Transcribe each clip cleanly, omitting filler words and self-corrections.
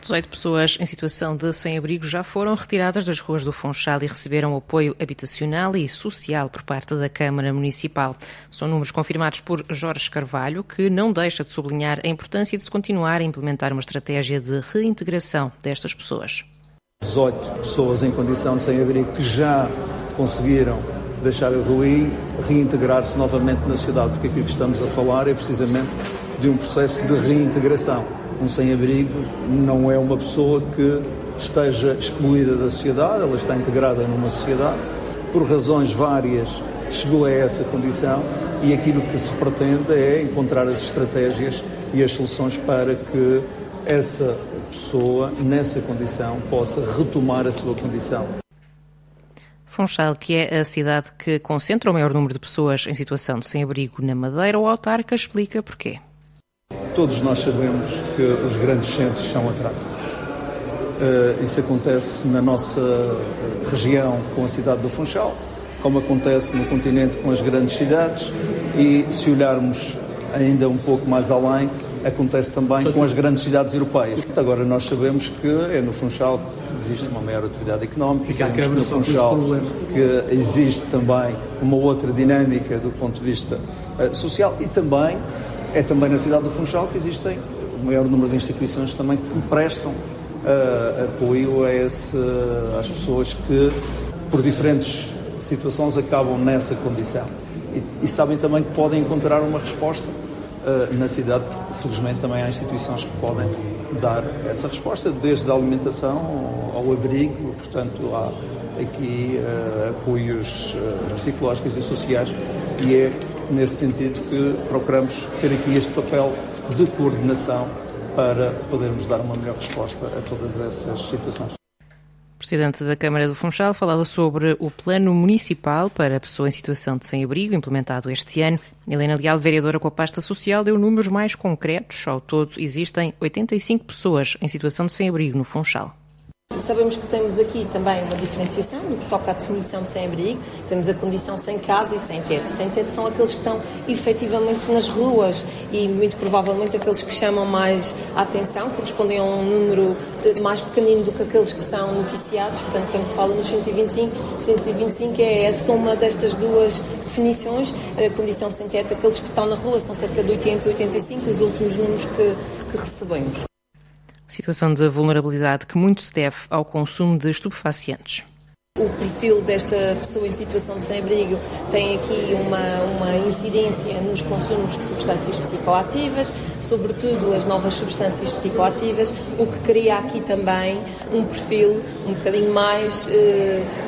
18 pessoas em situação de sem-abrigo já foram retiradas das ruas do Funchal e receberam apoio habitacional e social por parte da Câmara Municipal. São números confirmados por Jorge Carvalho, que não deixa de sublinhar a importância de se continuar a implementar uma estratégia de reintegração destas pessoas. 18 pessoas em condição de sem-abrigo que já conseguiram deixar a rua e reintegrar-se novamente na sociedade, porque aquilo que estamos a falar é precisamente de um processo de reintegração. Um sem-abrigo não é uma pessoa que esteja excluída da sociedade, ela está integrada numa sociedade, por razões várias chegou a essa condição e aquilo que se pretende é encontrar as estratégias e as soluções para que essa pessoa, nessa condição, possa retomar a sua condição. Funchal, que é a cidade que concentra o maior número de pessoas em situação de sem-abrigo na Madeira, o autarca explica porquê. Todos nós sabemos que os grandes centros são atrativos. Isso acontece na nossa região com a cidade do Funchal, como acontece no continente com as grandes cidades e, se olharmos ainda um pouco mais além, acontece também com as grandes cidades europeias. Agora nós sabemos que é no Funchal que existe uma maior atividade económica, sabemos que no Funchal que existe também uma outra dinâmica do ponto de vista social e também é também na cidade do Funchal que existem o maior número de instituições também que prestam apoio às pessoas que, por diferentes situações, acabam nessa condição. E sabem também que podem encontrar uma resposta na cidade, porque felizmente também há instituições que podem dar essa resposta, desde a alimentação ao abrigo, portanto há aqui apoios psicológicos e sociais e é nesse sentido que procuramos ter aqui este papel de coordenação para podermos dar uma melhor resposta a todas essas situações. O Presidente da Câmara do Funchal falava sobre o Plano Municipal para a pessoa em situação de sem-abrigo, implementado este ano. Helena Leal, vereadora com a pasta social, deu números mais concretos. Ao todo, existem 85 pessoas em situação de sem-abrigo no Funchal. Sabemos que temos aqui também uma diferenciação no que toca à definição de sem-abrigo. Temos a condição sem casa e sem teto. Sem teto são aqueles que estão efetivamente nas ruas e muito provavelmente aqueles que chamam mais a atenção, que respondem a um número mais pequenino do que aqueles que são noticiados. Portanto, quando se fala nos 125 é a soma destas duas definições. A condição sem teto, aqueles que estão na rua são cerca de 80, 85, os últimos números que recebemos. Situação de vulnerabilidade que muito se deve ao consumo de estupefacientes. O perfil desta pessoa em situação de sem-abrigo tem aqui uma incidência nos consumos de substâncias psicoativas, sobretudo as novas substâncias psicoativas, o que cria aqui também um perfil um bocadinho mais,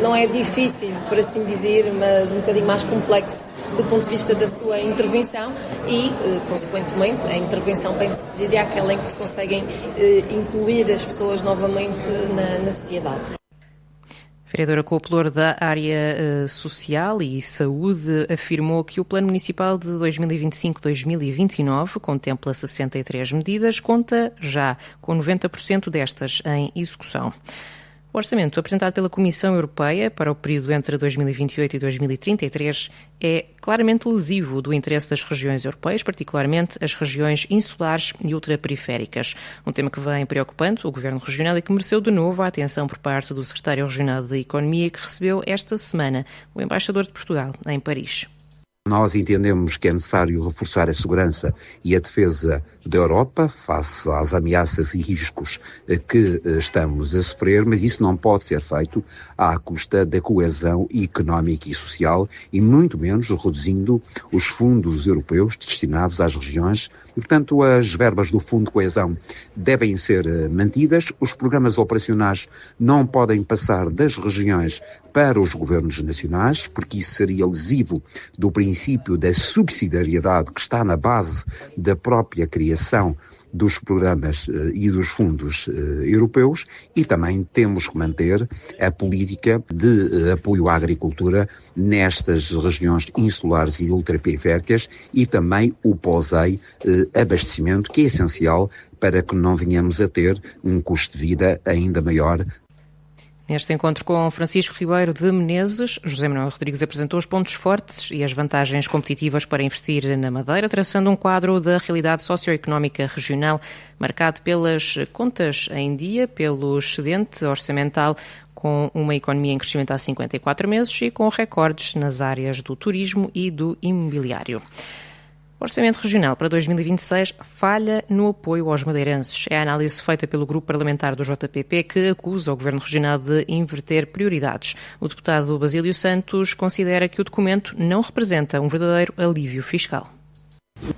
não é difícil, por assim dizer, mas um bocadinho mais complexo do ponto de vista da sua intervenção e, consequentemente, a intervenção bem-sucedida é aquela em que se conseguem incluir as pessoas novamente na sociedade. Vereadora com o pelour da área social e saúde afirmou que o Plano Municipal de 2025-2029 contempla 63 medidas, conta já com 90% destas em execução. O orçamento apresentado pela Comissão Europeia para o período entre 2028 e 2033 é claramente lesivo do interesse das regiões europeias, particularmente as regiões insulares e ultraperiféricas. Um tema que vem preocupando o Governo Regional e que mereceu de novo a atenção por parte do Secretário Regional de Economia, que recebeu esta semana o Embaixador de Portugal em Paris. Nós entendemos que é necessário reforçar a segurança e a defesa da Europa face às ameaças e riscos que estamos a sofrer, mas isso não pode ser feito à custa da coesão económica e social e muito menos reduzindo os fundos europeus destinados às regiões. E, portanto, as verbas do Fundo de Coesão devem ser mantidas, os programas operacionais não podem passar das regiões para os governos nacionais, porque isso seria lesivo do princípio da subsidiariedade que está na base da própria criação dos programas e dos fundos europeus, e também temos que manter a política de apoio à agricultura nestas regiões insulares e ultraperiféricas e também o POSEI abastecimento, que é essencial para que não venhamos a ter um custo de vida ainda maior. Neste encontro com Francisco Ribeiro de Menezes, José Manuel Rodrigues apresentou os pontos fortes e as vantagens competitivas para investir na Madeira, traçando um quadro da realidade socioeconómica regional marcado pelas contas em dia, pelo excedente orçamental, com uma economia em crescimento há 54 meses e com recordes nas áreas do turismo e do imobiliário. O Orçamento Regional para 2026 falha no apoio aos madeirenses. É a análise feita pelo grupo parlamentar do JPP que acusa o Governo Regional de inverter prioridades. O deputado Basílio Santos considera que o documento não representa um verdadeiro alívio fiscal.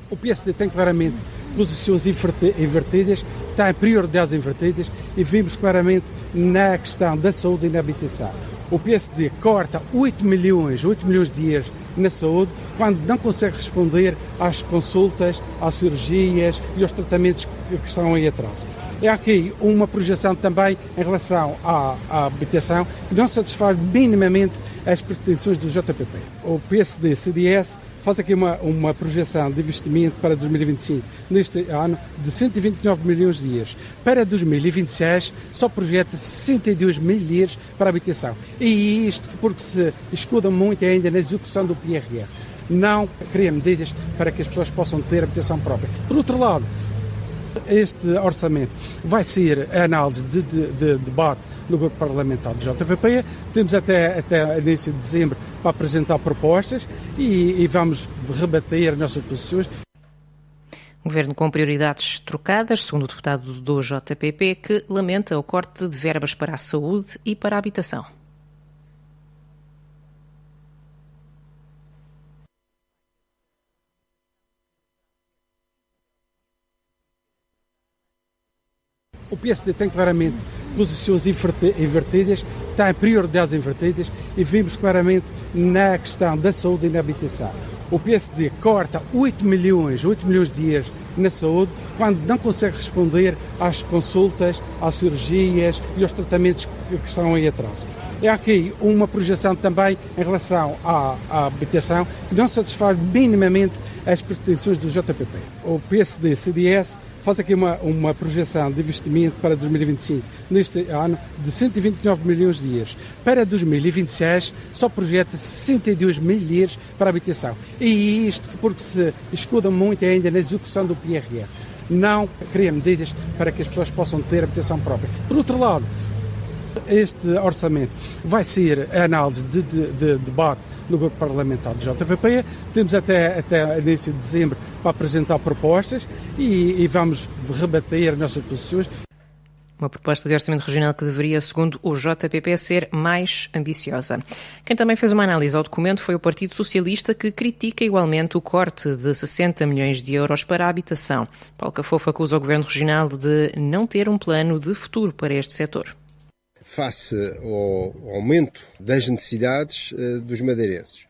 O PSD tem claramente posições invertidas, tem prioridades invertidas e vimos claramente na questão da saúde e na habitação. O PSD corta 8 milhões de dias na saúde, quando não consegue responder às consultas, às cirurgias e aos tratamentos que estão aí atrás. É aqui uma projeção também em relação à habitação que não satisfaz minimamente as pretensões do JPP. O PSD-CDS faz aqui uma projeção de investimento para 2025, neste ano, de 129 milhões de dias. Para 2026, só projeta 62 milhões para a habitação. E isto porque se escuda muito ainda na execução do PRR. Não cria medidas para que as pessoas possam ter habitação própria. Por outro lado, este orçamento vai ser a análise de debate no grupo parlamentar do JPP. Temos até início de dezembro para apresentar propostas e vamos rebater as nossas posições. O Governo com prioridades trocadas, segundo o deputado do JPP, que lamenta o corte de verbas para a saúde e para a habitação. O PSD tem claramente posições invertidas, tem prioridades invertidas e vimos claramente na questão da saúde e na habitação. O PSD corta 8 milhões de dias na saúde, quando não consegue responder às consultas, às cirurgias e aos tratamentos que estão aí atrás. É aqui uma projeção também em relação à habitação que não satisfaz minimamente as pretensões do JPP. O PSD-CDS faz aqui uma projeção de investimento para 2025, neste ano, de 129 milhões de dias. Para 2026, só projeta 62 milhões para a habitação. E isto porque se escuda muito ainda na execução do PRR. Não cria medidas para que as pessoas possam ter habitação própria. Por outro lado, este orçamento vai ser a análise de debate no grupo parlamentar do JPP. Temos até início de dezembro para apresentar propostas e vamos rebater as nossas posições. Uma proposta de orçamento regional que deveria, segundo o JPP, ser mais ambiciosa. Quem também fez uma análise ao documento foi o Partido Socialista, que critica igualmente o corte de 60 milhões de euros para a habitação. Paulo Cafofo acusa o Governo Regional de não ter um plano de futuro para este setor. Face ao aumento das necessidades dos madeirenses,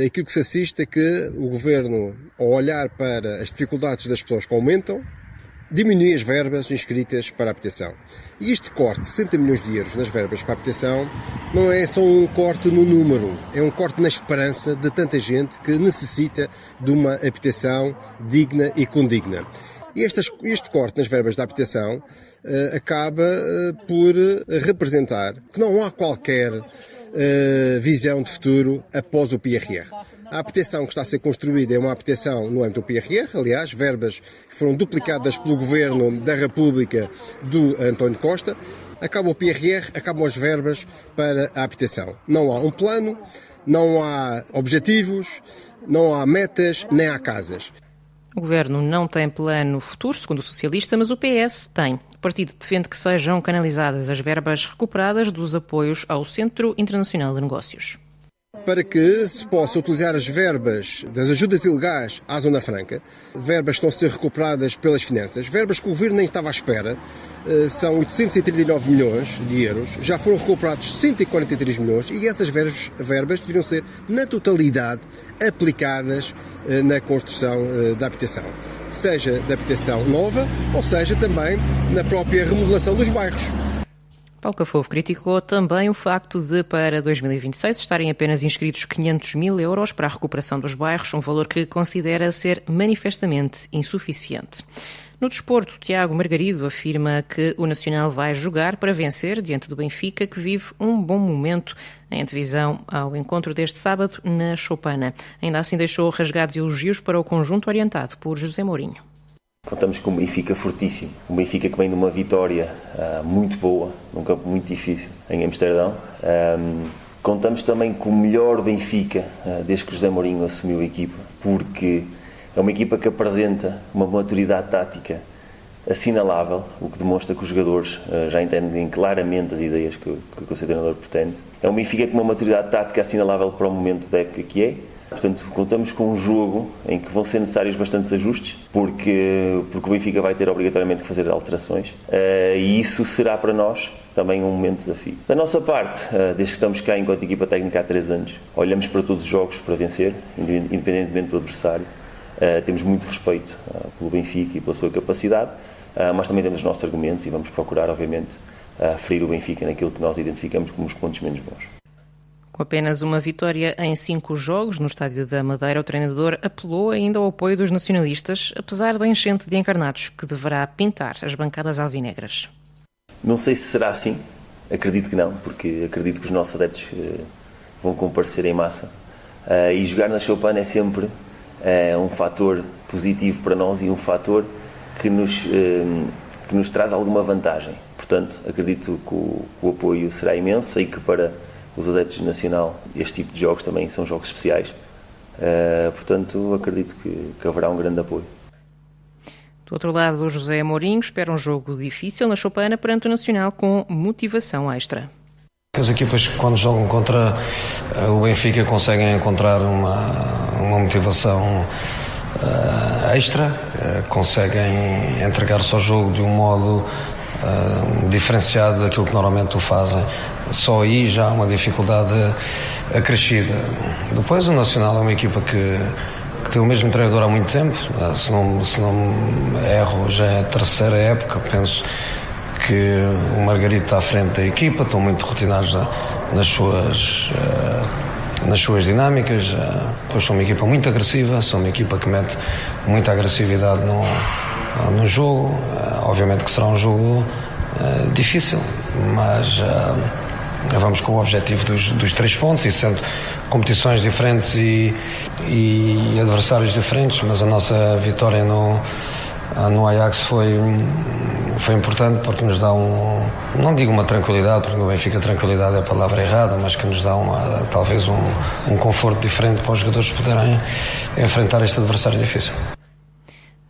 aquilo que se assiste é que o Governo, ao olhar para as dificuldades das pessoas que aumentam, diminui as verbas inscritas para a habitação. E este corte de 60 milhões de euros nas verbas para a habitação não é só um corte no número, é um corte na esperança de tanta gente que necessita de uma habitação digna e condigna. E este corte nas verbas da habitação acaba por representar que não há qualquer visão de futuro após o PRR. A habitação que está a ser construída é uma habitação no âmbito do PRR, aliás, verbas que foram duplicadas pelo Governo da República do António Costa. Acaba o PRR, acabam as verbas para a habitação. Não há um plano, não há objetivos, não há metas, nem há casas. O Governo não tem plano futuro, segundo o socialista, mas o PS tem. O partido defende que sejam canalizadas as verbas recuperadas dos apoios ao Centro Internacional de Negócios. Para que se possa utilizar as verbas das ajudas ilegais à Zona Franca, verbas que estão a ser recuperadas pelas finanças, verbas que o Governo nem estava à espera, são 839 milhões de euros, já foram recuperados 143 milhões e essas verbas deveriam ser, na totalidade, aplicadas na construção da habitação. Seja da habitação nova, ou seja também na própria remodelação dos bairros. Paulo Cafofo criticou também o facto de, para 2026, estarem apenas inscritos 500 mil euros para a recuperação dos bairros, um valor que considera ser manifestamente insuficiente. No desporto, Tiago Margarido afirma que o Nacional vai jogar para vencer diante do Benfica, que vive um bom momento em antevisão ao encontro deste sábado na Choupana. Ainda assim deixou rasgados elogios para o conjunto orientado por José Mourinho. Contamos com um Benfica fortíssimo, um Benfica que vem de uma vitória muito boa, num campo muito difícil, em Amsterdão. Contamos também com o melhor Benfica desde que José Mourinho assumiu a equipa, porque é uma equipa que apresenta uma maturidade tática assinalável, o que demonstra que os jogadores já entendem claramente as ideias que o seu treinador pretende. É um Benfica com uma maturidade tática assinalável para o momento da época que é. Portanto, contamos com um jogo em que vão ser necessários bastantes ajustes, porque o Benfica vai ter obrigatoriamente que fazer alterações, e isso será para nós também um momento de desafio. Da nossa parte, desde que estamos cá enquanto equipa técnica há 3 anos, olhamos para todos os jogos para vencer, independentemente do adversário. Temos muito respeito pelo Benfica e pela sua capacidade, mas também temos os nossos argumentos e vamos procurar, obviamente, ferir o Benfica naquilo que nós identificamos como os pontos menos bons. Com apenas uma vitória em 5 jogos no Estádio da Madeira, o treinador apelou ainda ao apoio dos nacionalistas, apesar da enchente de encarnados que deverá pintar as bancadas alvinegras. Não sei se será assim, acredito que não, porque acredito que os nossos adeptos vão comparecer em massa. E jogar na Choupana é sempre um fator positivo para nós e um fator que nos traz alguma vantagem. Portanto, acredito que o apoio será imenso. Sei que para os adeptos do Nacional este tipo de jogos também são jogos especiais. Portanto, acredito que haverá um grande apoio. Do outro lado, o José Mourinho espera um jogo difícil na Choupana perante o Nacional com motivação extra. As equipas, quando jogam contra o Benfica, conseguem encontrar uma motivação extra, conseguem entregar-se ao jogo de um modo diferenciado daquilo que normalmente o fazem. Só aí já há uma dificuldade acrescida. Depois o Nacional é uma equipa que tem o mesmo treinador há muito tempo, se não erro, já é a 3ª época. Penso que o Margarido está à frente da equipa, estão muito rotinados nas suas dinâmicas. Depois são uma equipa muito agressiva, são uma equipa que mete muita agressividade no jogo. Obviamente que será um jogo difícil, mas vamos com o objetivo dos 3 pontos, e sendo competições diferentes e adversários diferentes, mas a nossa vitória no Ajax foi importante porque nos dá não digo uma tranquilidade, porque no Benfica tranquilidade é a palavra errada, mas que nos dá talvez um conforto diferente para os jogadores poderem enfrentar este adversário difícil.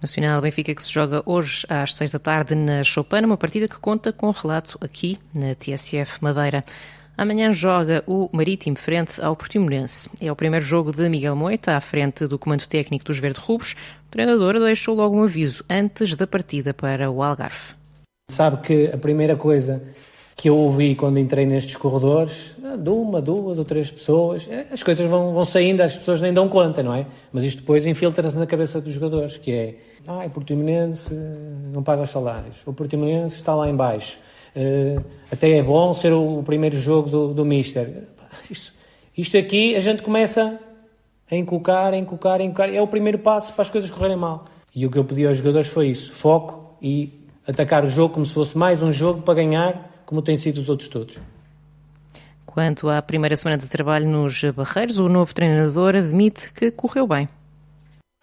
Nacional Benfica que se joga hoje às 6 da tarde na Choupana, uma partida que conta com relato aqui na TSF Madeira. Amanhã joga o Marítimo frente ao Portimonense. É o primeiro jogo de Miguel Moita à frente do comando técnico dos Verde-Rubros. O treinador deixou logo um aviso antes da partida para o Algarve. Sabe que a primeira coisa que eu ouvi quando entrei nestes corredores, de 1, 2 ou 3 pessoas, as coisas vão saindo, as pessoas nem dão conta, não é? Mas isto depois infiltra-se na cabeça dos jogadores, que é, o Portimonense não paga os salários, o Portimonense está lá em baixo, até é bom ser o primeiro jogo do Mister. Isto aqui a gente começa a encucar, é o primeiro passo para as coisas correrem mal. E o que eu pedi aos jogadores foi isso, foco e atacar o jogo como se fosse mais um jogo para ganhar, como tem sido os outros todos. Quanto à primeira semana de trabalho nos Barreiros, o novo treinador admite que correu bem.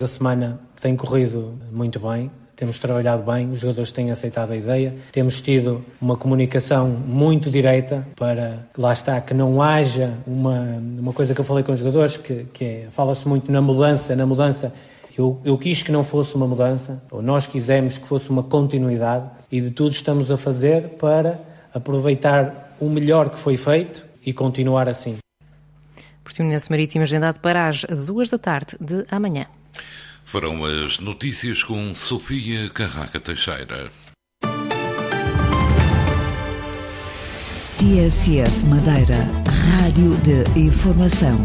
A semana tem corrido muito bem, temos trabalhado bem, os jogadores têm aceitado a ideia, temos tido uma comunicação muito direta para, lá está, que não haja uma coisa que eu falei com os jogadores, que fala-se muito na mudança. Eu quis que não fosse uma mudança, ou nós quisemos que fosse uma continuidade, e de tudo estamos a fazer para aproveitar o melhor que foi feito e continuar assim. Portimonense Marítimo agendado para as 2 da tarde de amanhã. Farão as notícias com Sofia Carraca Teixeira. TSF Madeira, Rádio de Informação.